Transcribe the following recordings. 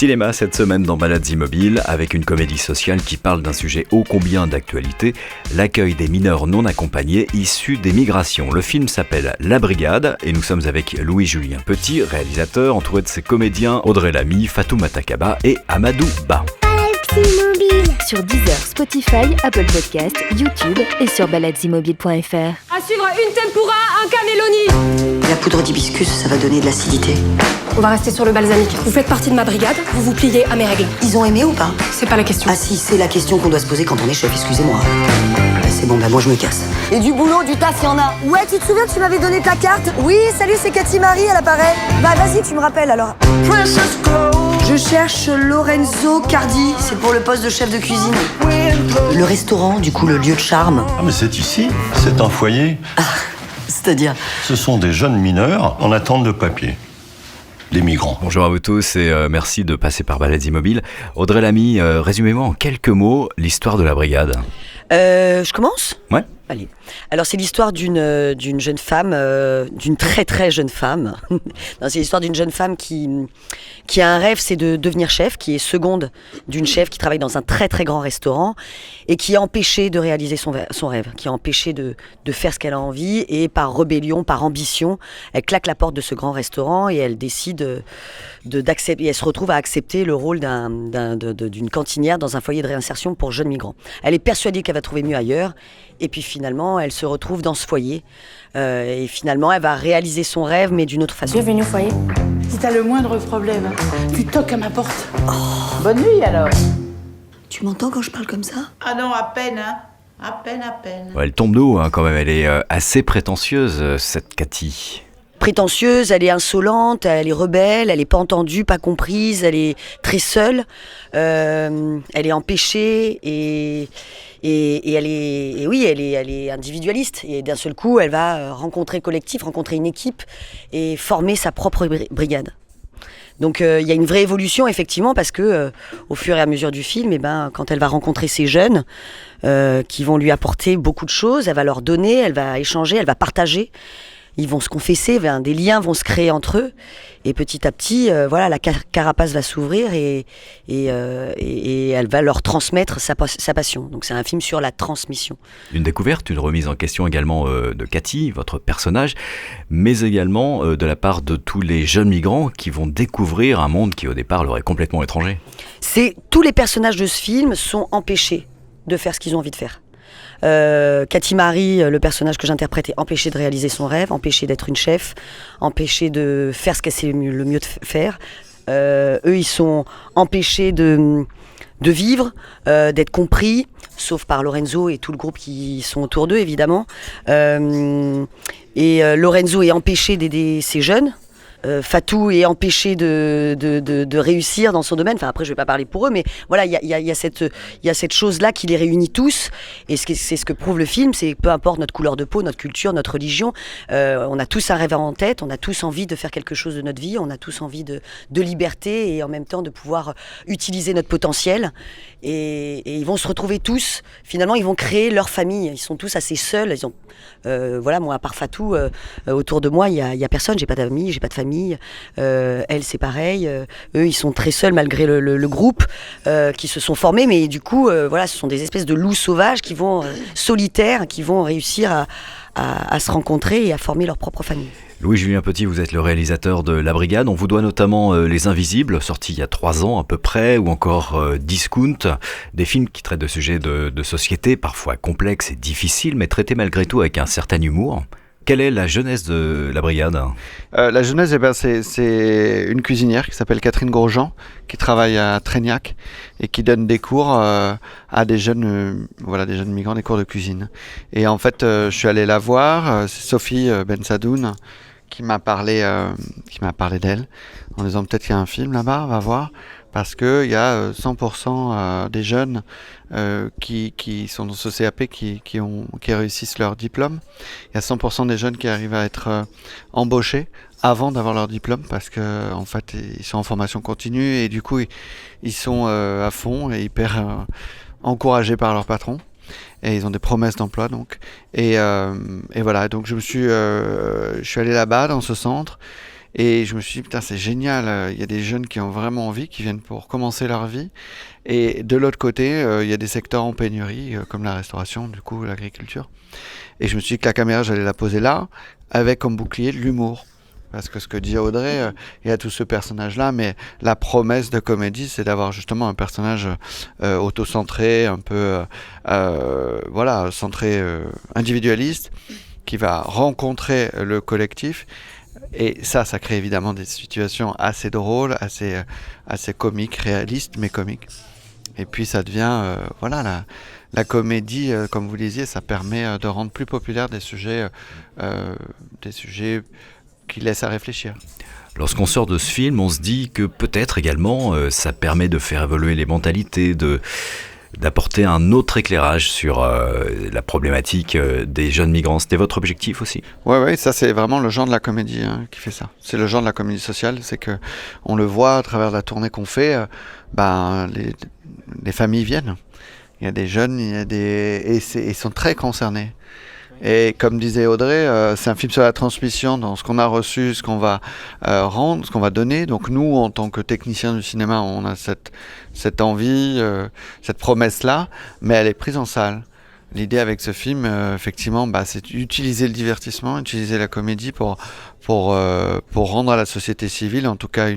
Cinéma cette semaine dans Balades Immobiles, avec une comédie sociale qui parle d'un sujet ô combien d'actualité, l'accueil des mineurs non accompagnés issus des migrations. Le film s'appelle La Brigade et nous sommes avec Louis-Julien Petit, réalisateur, entouré de ses comédiens Audrey Lamy, Fatou Matakaba et Amadou Ba. Sur Deezer, Spotify, Apple Podcasts, YouTube et sur baladesimmobiles.fr. À suivre une tempura, un cannelloni. La poudre d'hibiscus, ça va donner de l'acidité. On va rester sur le balsamique. Vous faites partie de ma brigade, vous vous pliez à mes règles. Ils ont aimé ou pas? C'est pas la question. Ah si, c'est la question qu'on doit se poser quand on est chef, excusez-moi. C'est bon, moi je me casse. Et du boulot, du taf, y en a. Ouais, tu te souviens que tu m'avais donné ta carte? Oui, salut, c'est Cathy Marie, elle apparaît. Bah vas-y, tu me rappelles alors. Je cherche Lorenzo Cardi, c'est pour le poste de chef de cuisine. Le restaurant, du coup, le lieu de charme. Ah mais c'est ici, c'est un foyer. C'est-à-dire? Ce sont des jeunes mineurs en attente de papier. Des migrants. Bonjour à vous tous et merci de passer par Balades Immobiles. Audrey Lamy, résumez-moi en quelques mots l'histoire de La Brigade. Je commence? Ouais. Allez. Alors c'est l'histoire d'une jeune femme, d'une très très jeune femme. Non, c'est l'histoire d'une jeune femme qui a un rêve, c'est de devenir chef, qui est seconde d'une chef qui travaille dans un très très grand restaurant et qui est empêchée de réaliser son rêve, qui est empêchée de faire ce qu'elle a envie et par rébellion, par ambition, elle claque la porte de ce grand restaurant et elle décide d'accepter. Et elle se retrouve à accepter le rôle d'une cantinière dans un foyer de réinsertion pour jeunes migrants. Elle est persuadée qu'elle va trouver mieux ailleurs. Et puis finalement, elle se retrouve dans ce foyer. Et finalement, elle va réaliser son rêve, mais d'une autre façon. Bienvenue au foyer. Si t'as le moindre problème, tu toques à ma porte. Oh. Bonne nuit alors. Tu m'entends quand je parle comme ça? Ah non, à peine, hein. À peine, à peine. Ouais, elle tombe de haut quand même, elle est assez prétentieuse, cette Cathy. Prétentieuse, elle est insolente, elle est rebelle, elle est pas entendue, pas comprise, elle est très seule, elle est empêchée et elle est individualiste. Et d'un seul coup, elle va rencontrer le collectif, rencontrer une équipe et former sa propre brigade. Donc il y a une vraie évolution effectivement parce que au fur et à mesure du film, quand elle va rencontrer ces jeunes qui vont lui apporter beaucoup de choses, elle va leur donner, elle va échanger, elle va partager. Ils vont se confesser, des liens vont se créer entre eux et petit à petit, la carapace va s'ouvrir et elle va leur transmettre sa passion. Donc c'est un film sur la transmission. Une découverte, une remise en question également de Cathy, votre personnage, mais également de la part de tous les jeunes migrants qui vont découvrir un monde qui au départ leur est complètement étranger. Tous les personnages de ce film sont empêchés de faire ce qu'ils ont envie de faire. Cathy Marie, le personnage que j'interprète, est empêchée de réaliser son rêve, empêchée d'être une chef, empêchée de faire ce qu'elle sait le mieux de faire. Eux, ils sont empêchés de vivre, d'être compris, sauf par Lorenzo et tout le groupe qui sont autour d'eux, évidemment. Lorenzo est empêché d'aider ces jeunes. Fatou est empêché de réussir dans son domaine. Enfin, après, je ne vais pas parler pour eux, mais voilà, il y a cette chose-là qui les réunit tous. Et c'est ce que prouve le film, c'est peu importe notre couleur de peau, notre culture, notre religion, on a tous un rêve en tête, on a tous envie de faire quelque chose de notre vie, on a tous envie de liberté et en même temps de pouvoir utiliser notre potentiel. Et ils vont se retrouver tous, finalement, ils vont créer leur famille. Ils sont tous assez seuls. Ils ont, moi, à part Fatou, autour de moi, il y a personne, j'ai pas d'amis, j'ai pas de famille. Elle, c'est pareil. Eux, ils sont très seuls malgré le groupe qui se sont formés. Mais du coup, ce sont des espèces de loups sauvages qui vont solitaires, qui vont réussir à se rencontrer et à former leur propre famille. Louis-Julien Petit, vous êtes le réalisateur de La Brigade. On vous doit notamment Les Invisibles, sorti il y a 3 ans à peu près, ou encore Discount, des films qui traitent de sujets de société, parfois complexes et difficiles, mais traités malgré tout avec un certain humour. Quelle est la jeunesse de La Brigade ? La jeunesse, c'est une cuisinière qui s'appelle Catherine Grosjean, qui travaille à Trégnac et qui donne des cours à des jeunes migrants, des cours de cuisine. Et en fait, je suis allé la voir, c'est Sophie Bensadoun qui m'a parlé d'elle, en disant peut-être qu'il y a un film là-bas, on va voir. Parce qu'il y a 100% des jeunes qui sont dans ce CAP qui réussissent leur diplôme. Il y a 100% des jeunes qui arrivent à être embauchés avant d'avoir leur diplôme parce que en fait ils sont en formation continue et du coup ils sont à fond et hyper encouragés par leur patron. Et ils ont des promesses d'emploi donc. Et voilà, donc je suis allé là-bas dans ce centre. Et je me suis dit, putain, c'est génial, il y a des jeunes qui ont vraiment envie, qui viennent pour commencer leur vie. Et de l'autre côté, il y a des secteurs en pénurie, comme la restauration, du coup, l'agriculture. Et je me suis dit que la caméra, j'allais la poser là, avec comme bouclier de l'humour. Parce que ce que dit Audrey, il y a tout ce personnage-là, mais la promesse de comédie, c'est d'avoir justement un personnage autocentré, un peu centré, individualiste, qui va rencontrer le collectif. Et ça crée évidemment des situations assez drôles, assez comiques, réalistes, mais comiques. Et puis ça devient, la comédie, comme vous disiez, ça permet de rendre plus populaires des sujets qui laisse à réfléchir. Lorsqu'on sort de ce film, on se dit que peut-être également ça permet de faire évoluer les mentalités, d'apporter un autre éclairage sur la problématique des jeunes migrants. C'était votre objectif aussi ? Oui, ça c'est vraiment le genre de la comédie qui fait ça. C'est le genre de la comédie sociale, c'est que on le voit à travers la tournée qu'on fait, les familles viennent. Il y a des jeunes, ils sont très concernés. Et comme disait Audrey, c'est un film sur la transmission dans ce qu'on a reçu, ce qu'on va rendre, ce qu'on va donner. Donc nous, en tant que techniciens du cinéma, on a cette envie, cette promesse-là, mais elle est prise en salle. L'idée avec ce film, effectivement, c'est d'utiliser le divertissement, utiliser la comédie pour rendre à la société civile, en tout cas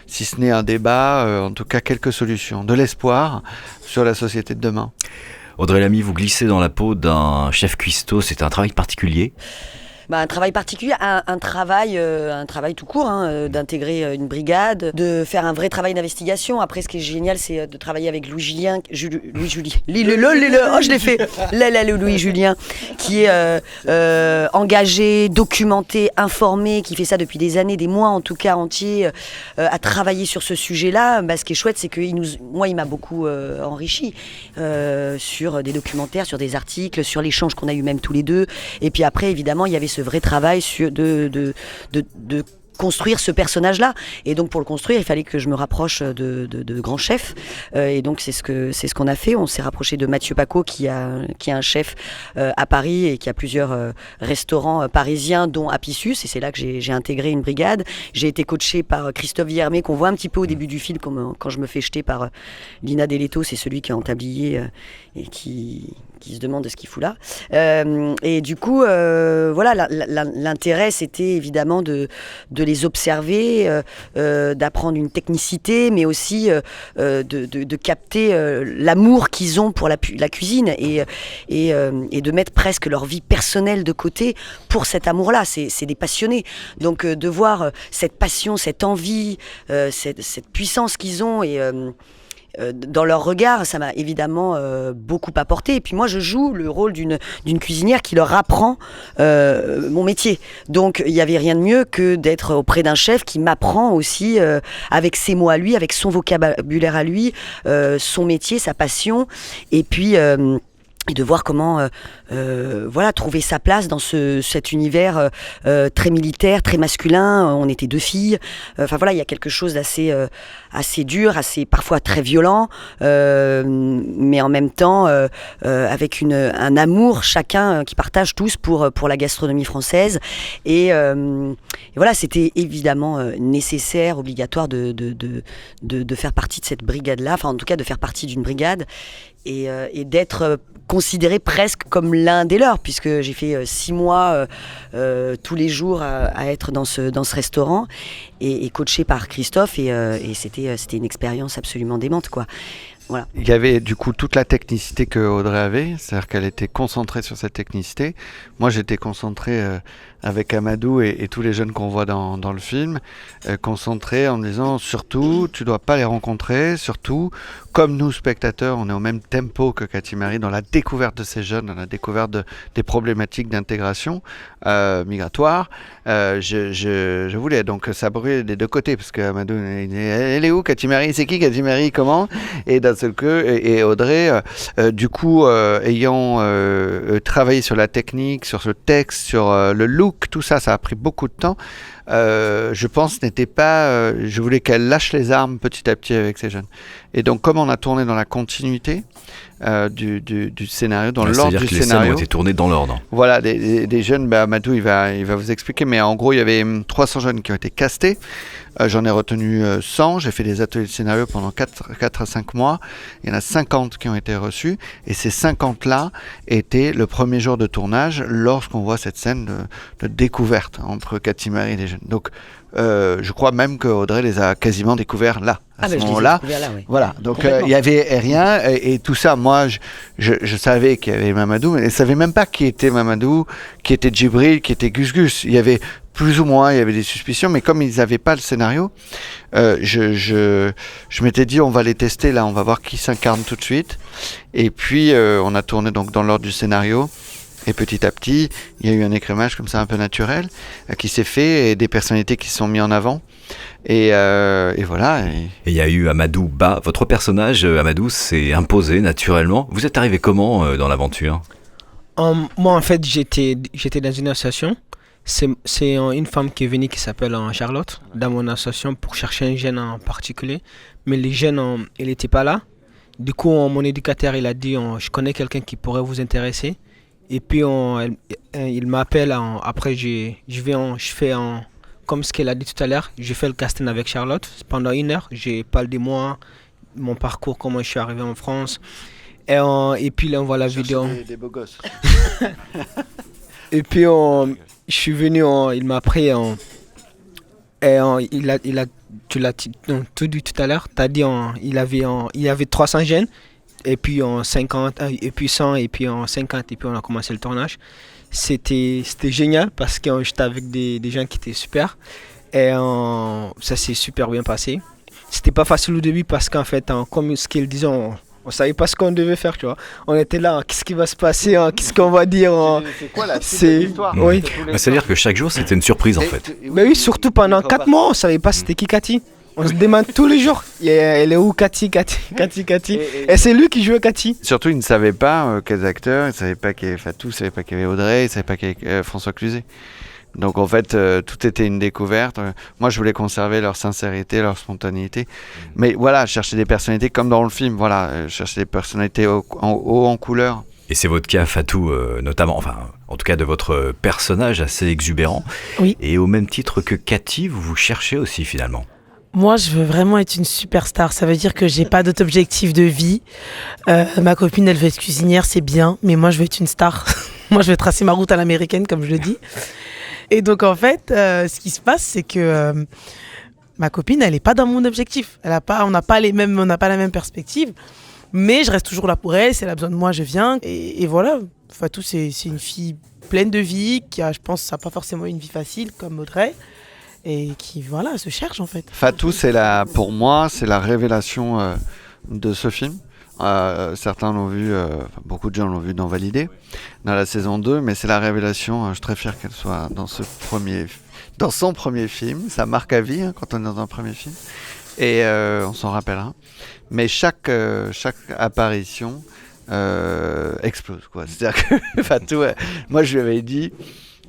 si ce n'est un débat, en tout cas quelques solutions, de l'espoir sur la société de demain. Audrey Lamy, vous glissez dans la peau d'un chef cuistot, c'est un travail particulier ? Un travail particulier, un travail tout court, d'intégrer une brigade, de faire un vrai travail d'investigation. Après, ce qui est génial, c'est de travailler avec Louis Julien, qui est engagé, documenté, informé, qui fait ça depuis des années, des mois en tout cas entiers, à travailler sur ce sujet-là. Ce qui est chouette, c'est qu'il m'a beaucoup enrichi sur des documentaires, sur des articles, sur l'échange qu'on a eu même tous les deux. Et puis après, évidemment, il y avait ce vrai travail de construire ce personnage-là. Et donc pour le construire, il fallait que je me rapproche de grands chefs. Et donc c'est ce qu'on a fait. On s'est rapproché de Mathieu Paco, qui est un chef à Paris et qui a plusieurs restaurants parisiens, dont Apicius. Et c'est là que j'ai intégré une brigade. J'ai été coachée par Christophe Villermé, qu'on voit un petit peu au début du film, quand je me fais jeter par Lina Deletto. C'est celui qui est en tablier et qui se demande ce qu'il fout là. Et du coup, l'intérêt, c'était évidemment de les observer, d'apprendre une technicité, mais aussi de capter l'amour qu'ils ont pour la cuisine et de mettre presque leur vie personnelle de côté pour cet amour-là. C'est des passionnés. Donc de voir cette passion, cette envie, cette puissance qu'ils ont et dans leur regard, ça m'a évidemment beaucoup apporté. Et puis moi, je joue le rôle d'une cuisinière qui leur apprend mon métier. Donc, il n'y avait rien de mieux que d'être auprès d'un chef qui m'apprend aussi, avec ses mots à lui, avec son vocabulaire à lui, son métier, sa passion. Et puis et de voir comment trouver sa place dans cet univers très militaire, très masculin. On était deux filles. Il y a quelque chose d'assez assez dur, assez parfois très violent, mais en même temps avec un amour chacun qui partage tous pour la gastronomie française. Et voilà, c'était évidemment nécessaire, obligatoire de faire partie de cette brigade-là. Enfin, en tout cas, de faire partie d'une brigade et d'être considéré presque comme l'un des leurs, puisque j'ai fait 6 mois tous les jours à être dans ce restaurant et coaché par Christophe et c'était une expérience absolument démente, quoi. Voilà. Il y avait du coup toute la technicité que Audrey avait, c'est-à-dire qu'elle était concentrée sur cette technicité. Moi, j'étais concentré avec Amadou et tous les jeunes qu'on voit dans le film, concentré en me disant surtout, tu dois pas les rencontrer, surtout, comme nous spectateurs, on est au même tempo que Cathy Marie dans la découverte de ces jeunes, dans la découverte des problématiques d'intégration migratoire. Je voulais donc ça brûle des deux côtés, parce que Amadou, elle est où Cathy Marie, c'est qui Cathy Marie, comment? Et dans seul que et Audrey, du coup, ayant travaillé sur la technique, sur le texte, sur le look, tout ça, ça a pris beaucoup de temps. Je pense n'était pas. Je voulais qu'elle lâche les armes petit à petit avec ces jeunes. Et donc, comme on a tourné dans la continuité du scénario, dans l'ordre du c'est-à-dire que les scénario, scènes ont été tournées dans l'ordre. voilà, des jeunes. Amadou, il va vous expliquer. Mais en gros, il y avait 300 jeunes qui ont été castés. J'en ai retenu 100. J'ai fait des ateliers de scénario pendant 4 à 5 mois. Il y en a 50 qui ont été reçus. Et ces 50-là étaient le premier jour de tournage lorsqu'on voit cette scène de découverte entre Cathy Marie et les jeunes. Donc, je crois même que Audrey les a quasiment découverts là, à ce moment-là. Oui. Voilà, donc il n'y avait rien. Et tout ça, moi, je savais qu'il y avait Mamadou, mais je ne savais même pas qui était Mamadou, qui était Djibril, qui était Gus Gus. Il y avait plus ou moins, il y avait des suspicions, mais comme ils n'avaient pas le scénario, je m'étais dit, on va les tester là, on va voir qui s'incarne tout de suite. Et puis, on a tourné donc dans l'ordre du scénario. Et petit à petit, il y a eu un écrémage comme ça un peu naturel qui s'est fait et des personnalités qui se sont mises en avant. Et voilà. Et il y a eu Amadou Ba. Votre personnage, Amadou, s'est imposé naturellement. Vous êtes arrivé comment dans l'aventure ? Moi, en fait, j'étais dans une association. C'est une femme qui est venue qui s'appelle Charlotte, dans mon association, pour chercher un jeune en particulier. Mais les jeunes, il n'était pas là. Du coup, mon éducateur, il a dit, je connais quelqu'un qui pourrait vous intéresser. Et puis, il m'appelle. Après, je fais comme ce qu'elle a dit tout à l'heure. Je fais le casting avec Charlotte pendant 1 heure. Je parle de moi, mon parcours, comment je suis arrivé en France. Et puis, là, on voit la vidéo. Des beaux gosses. Et puis, je suis venu, il m'a pris. Tu l'as tout dit tout à l'heure. Tu as dit il y avait 300 jeunes. Et puis en 50, et puis 100, et puis en 50, et puis on a commencé le tournage. C'était génial parce que j'étais avec des gens qui étaient super. Et ça s'est super bien passé. C'était pas facile au début parce qu'en fait, comme ce qu'ils disaient, on savait pas ce qu'on devait faire, tu vois. On était là, qu'est-ce qui va se passer, qu'est-ce qu'on va dire. C'est quoi la suite de l'histoire ? Oui. C'est-à-dire que chaque jour, c'était une surprise en fait. Mais oui, surtout pendant 4 mois, on savait pas c'était qui Cathy. On se demande tous les jours, elle est où Cathy. Et c'est lui qui jouait Cathy. Surtout, il ne savait pas quels acteurs, il ne savait pas qu'il y avait Fatou, il ne savait pas qu'il y avait Audrey, il ne savait pas qu'il y avait François Cluzet. Donc en fait, tout était une découverte. Moi, je voulais conserver leur sincérité, leur spontanéité. Mais voilà, chercher des personnalités comme dans le film. Voilà, chercher des personnalités haut en couleur. Et c'est votre cas, Fatou, notamment, enfin, en tout cas de votre personnage assez exubérant. Oui. Et au même titre que Cathy, vous cherchez aussi finalement. Moi, je veux vraiment être une superstar. Ça veut dire que j'ai pas d'autre objectif de vie. Ma copine, elle veut être cuisinière, c'est bien. Mais moi, je veux être une star. Moi, je veux tracer ma route à l'américaine, comme je le dis. Et donc, en fait, ce qui se passe, c'est que ma copine, elle est pas dans mon objectif. On n'a pas la même perspective. Mais je reste toujours là pour elle. Si elle a besoin de moi, je viens. Et voilà. Fatou, c'est une fille pleine de vie, qui a, je pense, ça n'a pas forcément une vie facile, comme Audrey. Et qui, voilà, se cherche en fait. Fatou, pour moi, c'est la révélation de ce film. Certains l'ont vu, beaucoup de gens l'ont vu dans Validé, dans la saison 2, mais c'est la révélation. Je suis très fier qu'elle soit dans son premier film. Ça marque à vie quand on est dans un premier film. Et on s'en rappellera. Mais chaque apparition explose, quoi. C'est-à-dire que Fatou, moi je lui avais dit.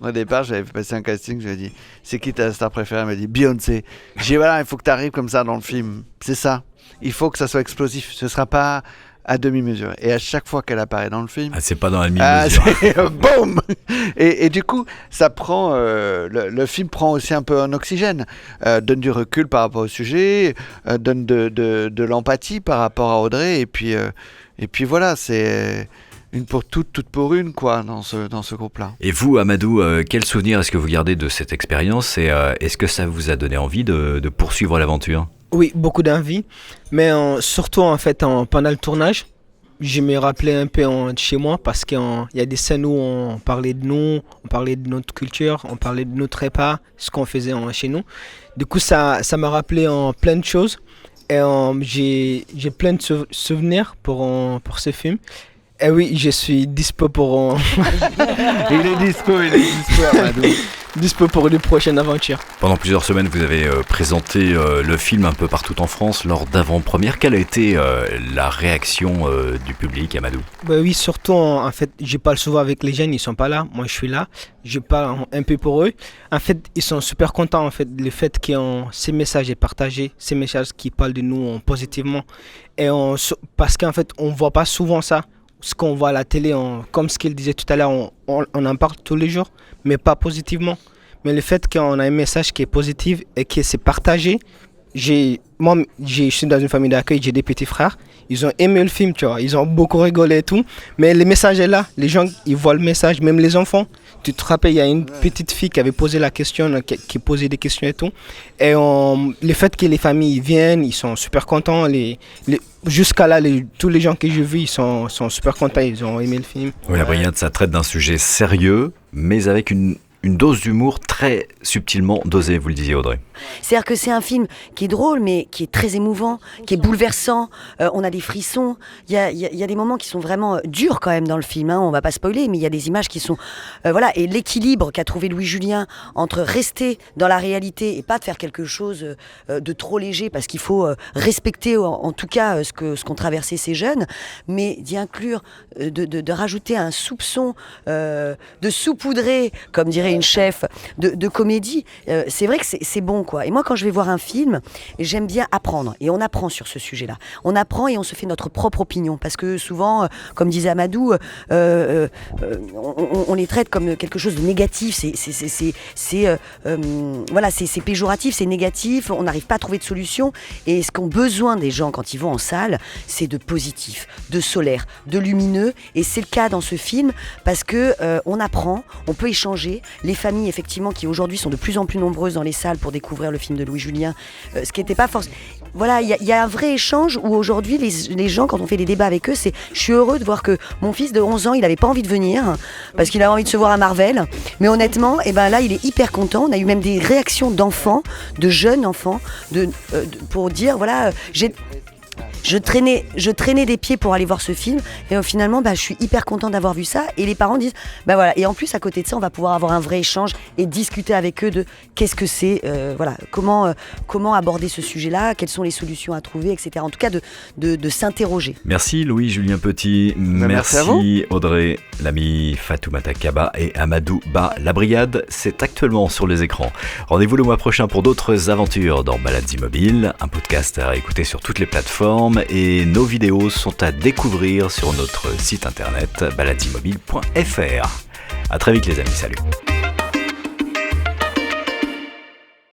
Au départ, j'avais passé un casting, je lui ai dit, c'est qui ta star préférée ? Elle m'a dit, Beyoncé. J'ai dit, voilà, il faut que tu arrives comme ça dans le film. C'est ça. Il faut que ça soit explosif. Ce ne sera pas à demi-mesure. Et à chaque fois qu'elle apparaît dans le film... Ah, c'est pas dans la demi-mesure. Boum. Et du coup, ça prend... le film prend aussi un peu un oxygène. Donne du recul par rapport au sujet, donne de l'empathie par rapport à Audrey. Et puis voilà, c'est... une pour toutes, toute pour une, quoi, dans ce groupe-là. Et vous, Amadou, quel souvenir est-ce que vous gardez de cette expérience et est-ce que ça vous a donné envie de poursuivre l'aventure ? Oui, beaucoup d'envie, mais surtout en fait pendant le tournage, je me rappelais un peu de chez moi parce qu'il y a des scènes où on parlait de nous, on parlait de notre culture, on parlait de notre repas, ce qu'on faisait chez nous. Du coup, ça m'a rappelé plein de choses et j'ai plein de souvenirs pour ce film. Et oui, je suis dispo pour... Il est dispo, Amadou. dispo pour une prochaine aventure. Pendant plusieurs semaines, vous avez présenté le film un peu partout en France lors d'avant-première. Quelle a été la réaction du public, Amadou ? Oui, surtout en fait, je parle souvent avec les jeunes, ils sont pas là, moi je suis là, je parle un peu pour eux. En fait, ils sont super contents en fait, le fait que ces messages est partagé, ces messages qui parlent de nous positivement. Et parce qu'en fait, on voit pas souvent ça. Ce qu'on voit à la télé, comme ce qu'il disait tout à l'heure, on en parle tous les jours, mais pas positivement. Mais le fait qu'on a un message qui est positif et qui c'est partagé, je suis dans une famille d'accueil, j'ai des petits frères, ils ont aimé le film, tu vois, ils ont beaucoup rigolé et tout, mais le message est là, les gens ils voient le message, même les enfants. Tu te rappelles, il y a une petite fille qui avait posé la question, qui posait des questions et tout, et le fait que les familles viennent, ils sont super contents, jusqu'à là, tous les gens que j'ai vus, ils sont super contents, ils ont aimé le film. Oui, La Brigade, ça traite d'un sujet sérieux, mais avec une dose d'humour très subtilement dosée, vous le disiez Audrey. C'est-à-dire que c'est un film qui est drôle, mais qui est très émouvant, qui est bouleversant. On a des frissons. Il y a des moments qui sont vraiment durs quand même dans le film. On va pas spoiler, mais il y a des images qui sont... voilà. Et l'équilibre qu'a trouvé Louis Julien entre rester dans la réalité et pas de faire quelque chose de trop léger, parce qu'il faut respecter en tout cas ce qu'ont traversé ces jeunes, mais d'y inclure, de rajouter un soupçon, de saupoudrer, comme dirait une chef, de comédie. C'est vrai que c'est bon, quoi. Et moi, quand je vais voir un film, j'aime bien apprendre. Et on apprend sur ce sujet-là. On apprend et on se fait notre propre opinion. Parce que souvent, comme disait Amadou, on les traite comme quelque chose de négatif. Voilà, c'est péjoratif, c'est négatif. On n'arrive pas à trouver de solution. Et ce qu'ont besoin des gens quand ils vont en salle, c'est de positif, de solaire, de lumineux. Et c'est le cas dans ce film parce que on apprend, on peut échanger. Les familles, effectivement, qui aujourd'hui sont de plus en plus nombreuses dans les salles pour découvrir le film de Louis Julien, ce qui n'était pas forcément... Voilà, il y a un vrai échange où aujourd'hui, les gens, quand on fait des débats avec eux, je suis heureux de voir que mon fils de 11 ans, il n'avait pas envie de venir parce qu'il avait envie de se voir à Marvel. Mais honnêtement, là, il est hyper content. On a eu même des réactions d'enfants, de jeunes enfants, pour dire, voilà, je traînais des pieds pour aller voir ce film et finalement je suis hyper content d'avoir vu ça, et les parents disent voilà, et en plus à côté de ça on va pouvoir avoir un vrai échange et discuter avec eux de qu'est-ce que c'est, voilà, comment aborder ce sujet-là, quelles sont les solutions à trouver, etc. En tout cas de s'interroger. Merci Louis-Julien Petit, merci Audrey Lamy, Fatoumata Kaba et Amadou Ba. La Brigade, c'est actuellement sur les écrans. Rendez-vous le mois prochain pour d'autres aventures dans Balades Immobiles, un podcast à écouter sur toutes les plateformes, et nos vidéos sont à découvrir sur notre site internet baladesimobiles.fr. À très vite les amis, salut.